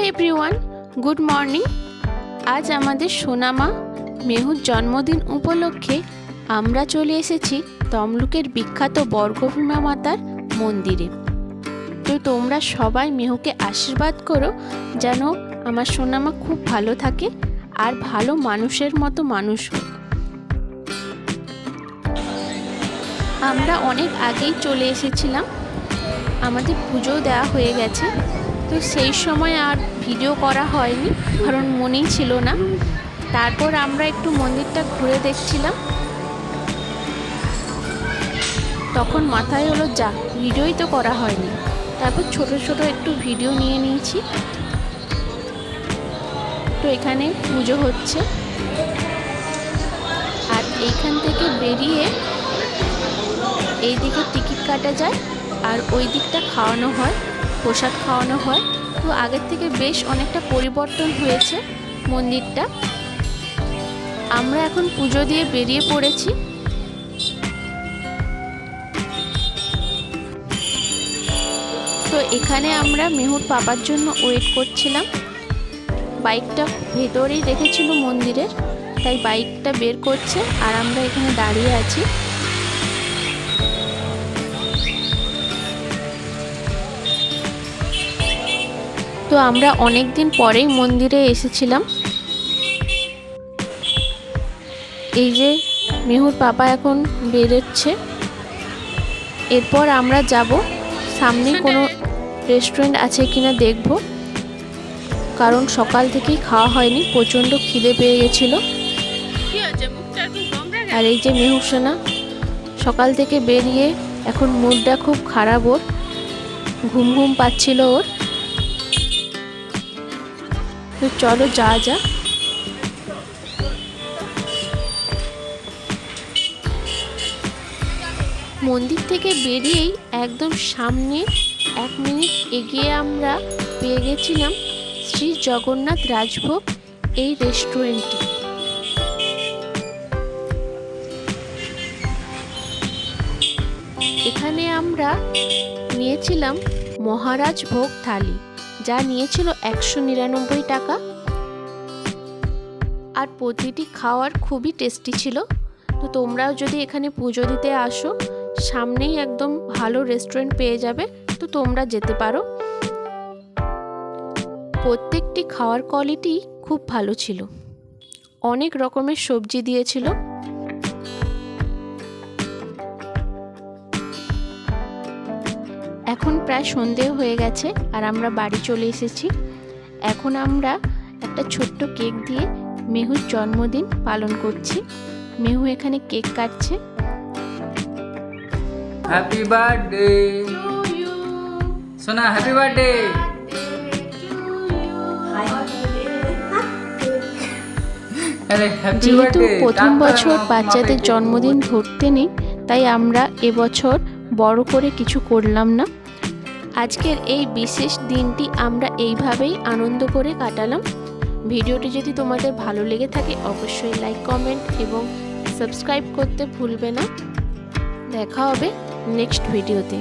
Everyone, good morning. আজ আমাদের সোনামা মেহুর জন্মদিন উপলক্ষে আমরা চলে এসেছি তমলুকের বিখ্যাত বর্গভীমা মাতার মন্দিরে। তো তোমরা সবাই মেহুকে আশীর্বাদ করো যেন আমার সোনামা খুব ভালো থাকে আর ভালো মানুষের মতো মানুষ হয়। আমরা অনেক আগেই চলে এসেছিলাম, আমাদের পুজো দেওয়া হয়ে গেছে। তো সেই সময় আর ভিডিও করা হয়নি, কারণ মনেই ছিল না। তারপর আমরা একটু মন্দিরটা ঘুরে দেখছিলাম, তখন মাথায় হলো যা ভিডিওই তো করা হয়নি। তারপর ছোট ছোট একটু ভিডিও নিয়ে নিয়েছি। তো এখানে পুজো হচ্ছে, আর এইখান থেকে বেরিয়ে এই দিকে টিকিট কাটা যায় আর ওই দিকটা খাওয়ানো হয়, প্রসাদ খাওয়ানো হয়। তো আগের থেকে বেশ অনেকটা পরিবর্তন হয়েছে মন্দিরটা। আমরা এখন পুজো দিয়ে বেরিয়ে পড়েছি। তো এখানে আমরা মেহুর পাপার জন্য ওয়েট করছিলাম। বাইকটা ভেতরেই রেখেছিল মন্দিরের, তাই বাইকটা বের করছে আর আমরা এখানে দাঁড়িয়ে আছি। তো আমরা অনেক দিন পরেই মন্দিরে এসেছিলাম। এই যে মেহুর পাপা এখন বেরোচ্ছে। এরপর আমরা যাব সামনে কোনো রেস্টুরেন্ট আছে কিনা দেখব, কারণ সকাল থেকেই খাওয়া হয়নি, প্রচণ্ড খিদে পেয়ে গেছিল। আর এই যে মেহু সোনা সকাল থেকে বেরিয়ে এখন মুডটা খুব খারাপ, ওর ঘুম ঘুম পাচ্ছিল ওর। তো চলো যা যা। মন্দির থেকে বেরিয়েই একদম সামনে 1 মিনিট এগিয়ে আমরা পেয়ে গেছিলাম শ্রী জগন্নাথ রাজভোগ এই রেস্টুরেন্টটি। এখানে আমরা নিয়েছিলাম মহারাজ ভোগ থালি, যা নিয়েছিল 199 টাকা। আর প্রতিটি খাওয়ার খুবই টেস্টি ছিল। তো তোমরাও যদি এখানে পুজো দিতে আসো, সামনেই একদম ভালো রেস্টুরেন্ট পেয়ে যাবে, তো তোমরা যেতে পারো। প্রত্যেকটি খাওয়ার কোয়ালিটি খুব ভালো ছিল, অনেক রকমের সবজি দিয়েছিল। এখন প্রায় সন্ধে হয়ে গেছে আর আমরা বাড়ি চলে এসেছি। এখন আমরা একটা ছোট্ট কেক দিয়ে মেহুর জন্মদিন পালন করছি। মেহু এখানে কেক কাটছে। হ্যাপি বার্থডে সোনা, হ্যাপি বার্থডে। যেহেতু প্রথম বছর বাচ্চাদের জন্মদিন ধরতে নেই, তাই আমরা এবছর বড় করে কিছু করলাম না। আজকের এই বিশেষ দিনটি আমরা এইভাবেই আনন্দ করে কাটালাম। ভিডিওটি যদি তোমাদের ভালো লেগে থাকে অবশ্যই লাইক, কমেন্ট এবং সাবস্ক্রাইব করতে ভুলবে না। দেখা হবে নেক্সট ভিডিওতে।